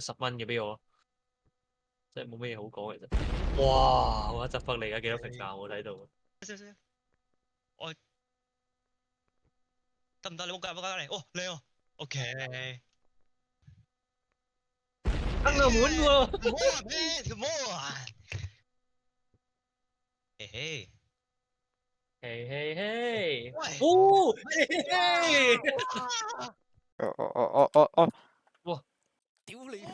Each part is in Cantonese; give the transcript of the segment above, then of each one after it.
10蚊嘅俾我，即係冇咩嘢好講其實。哇！我一執翻嚟而家幾多評價我睇到。我得唔得？你冇隔離。哦，靚哦。OK。登個門喎。唔好啊，咩條毛啊？嘿嘿。嘿嘿嘿。喂。哦。嘿嘿嘿。哦，哇！屌你！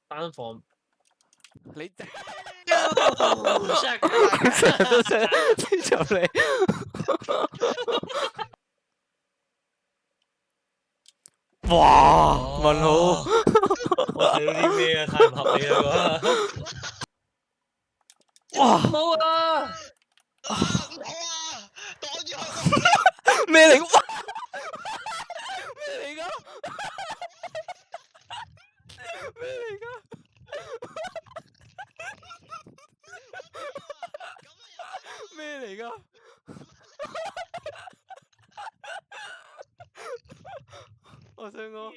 單房。你成成日都想追就你。哇！問號。我睇到啲咩啊？太唔合理啦啩！哇！冇啊！唔好啊！擋住佢！咩嚟？咩嚟㗎？咩嚟㗎？咩嚟㗎？我想講。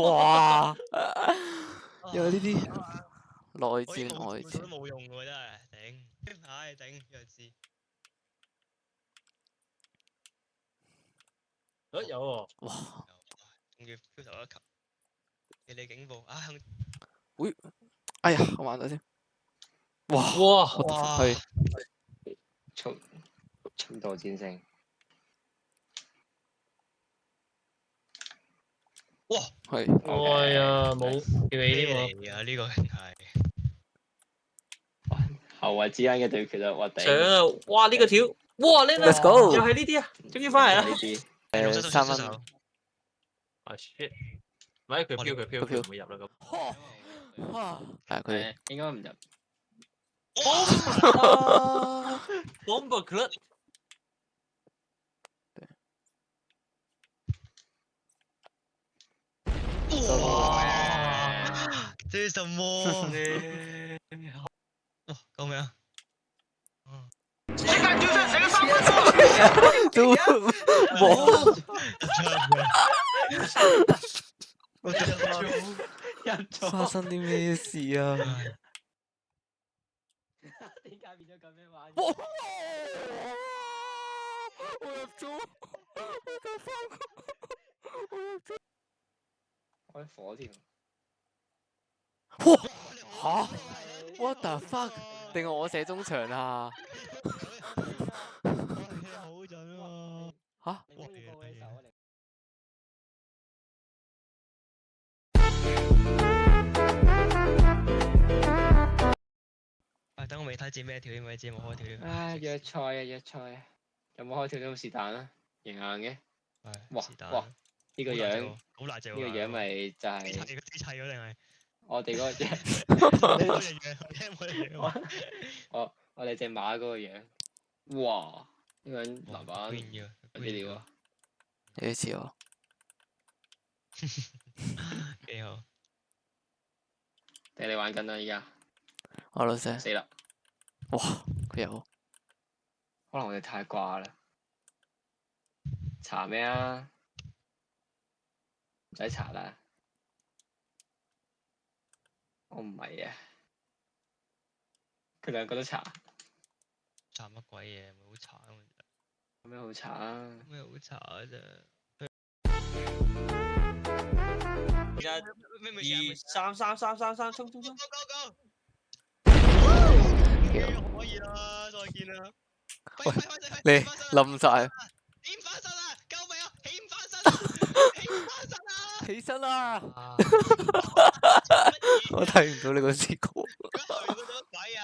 哇！因為呢啲內戰外都戰。冇用喎，真係頂！唉，頂弱智。有喎。哇！仲要飄頭一球，你警報啊！會，哎呀，我玩咗先。哇！哇！係速度戰勝。哇！係。哎呀，冇叫你咩添喎。嚟啊？呢個係後衞之間嘅對決啊！我頂。上啊！哇！呢個條，哇！呢 Let's go 又係呢啲啊！終於翻嚟啦！呢啲3分。分。啊 shit！唔係佢飄佢飄佢唔會入啦咁。哇！係佢哋。應該唔入。Bomba club。哇！這是什麼？哇！救命啊！都發生啲咩事啊？點解變咗咁樣玩？我入咗，開火添。嚇 ？What the fuck？定係我射中場啊？好準喎！嚇？等我未睇字咩條添，咪知冇開條添。約賽啊約賽啊！有冇開條都是但啦，贏硬嘅。哇！呢個樣好大隻喎！呢個樣咪就係砌咗定係？我哋嗰個樣。我哋隻馬嗰個樣。哇！呢個人籃板有啲料啊！有啲似我。幾好。定你玩緊啦依家？我老師。死啦！哇！佢有。可能我哋太掛啦。查咩啊？唔使查啦。我唔係啊。佢兩個都查。查乜鬼嘢？咪好查啊！有咩好查啊？咩好查啊？啫！1、2、3，衝！可以啦，再見啦！喂，你冧晒。起唔翻身啊！救命啊！起唔翻身啊！起唔翻身啊！起身啦！我睇唔到你個字稿。佢後面嗰種鬼啊！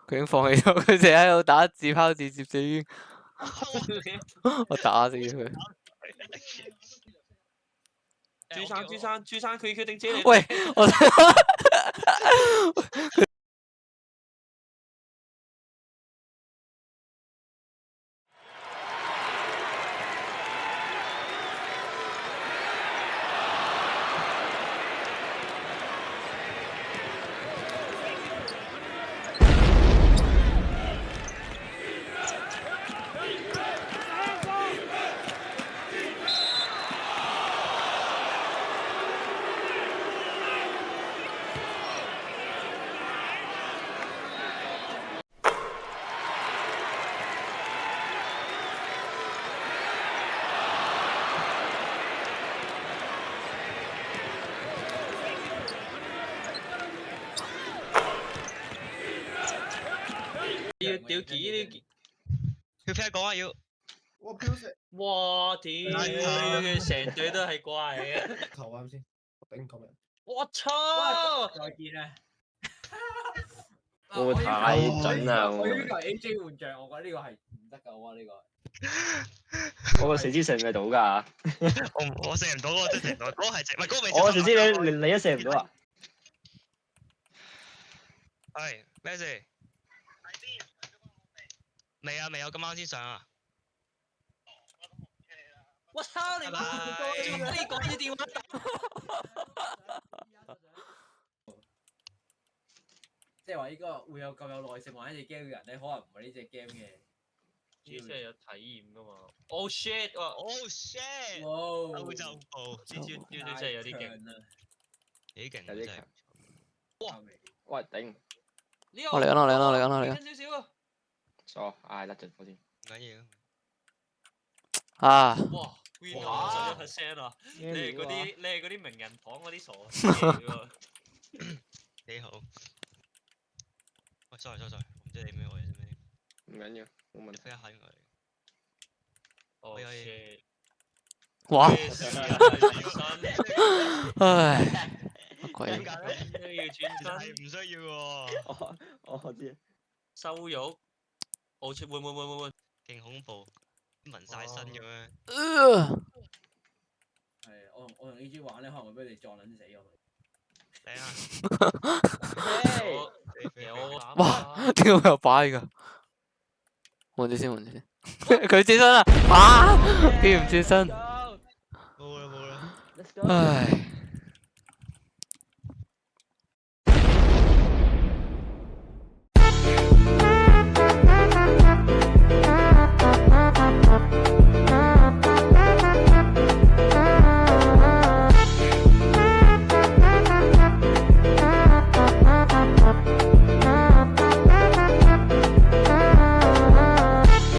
佢已經放棄咗，佢成日喺度打自拋自接死冤。我打死佢。朱生，佢決定自己嚟。喂，我。要屌幾？要聽講啊要。我飄石哇！屌，成隊都係怪嘅。球啱先，頂咁樣。我操！再見啦！會唔會太準啊？我呢個係 AJ 換將，我覺得呢個係唔得㗎，我覺得呢個。我個四肢射唔射到㗎？我射唔到，我真係射唔到。嗰個係直，唔係嗰個未。我四肢你都射唔到啊？係咩事？未啊未啊，今晚先上啊！我操你媽！你講啲電話打。即係話呢個會有咁有耐性玩呢隻 game 嘅人咧，可能唔係呢隻 game 嘅。呢啲係有體驗噶嘛？Oh shit！哇Oh shit！哇！歐洲步，呢招真係有啲勁。啊！幾勁啊真係有啲強。。哇！喂頂！呢個我嚟緊，我嚟緊，我嚟緊，我嚟緊。緊少少啊！錯，唉甩盡火先。唔緊要。啊！哇！win 咗51%啊！你係嗰啲名人堂嗰啲傻嘢喎。幾好。喂，sorry，我唔知你咩位啫咩？唔緊要，冇問題。飛一下應該嚟。Oh 可以 shit！哇！咩事啊？轉身唉，乜鬼？點解咧？都要轉身，係唔需要喎。我知。羞辱。我出換。勁恐怖，紋晒身咁樣。係我同 AJ 玩咧，可能會俾你撞撚死我。嚟啊！有哇！點解會有擺㗎？換住先，佢轉身啦！啊！竟然唔轉身，冇啦。唉。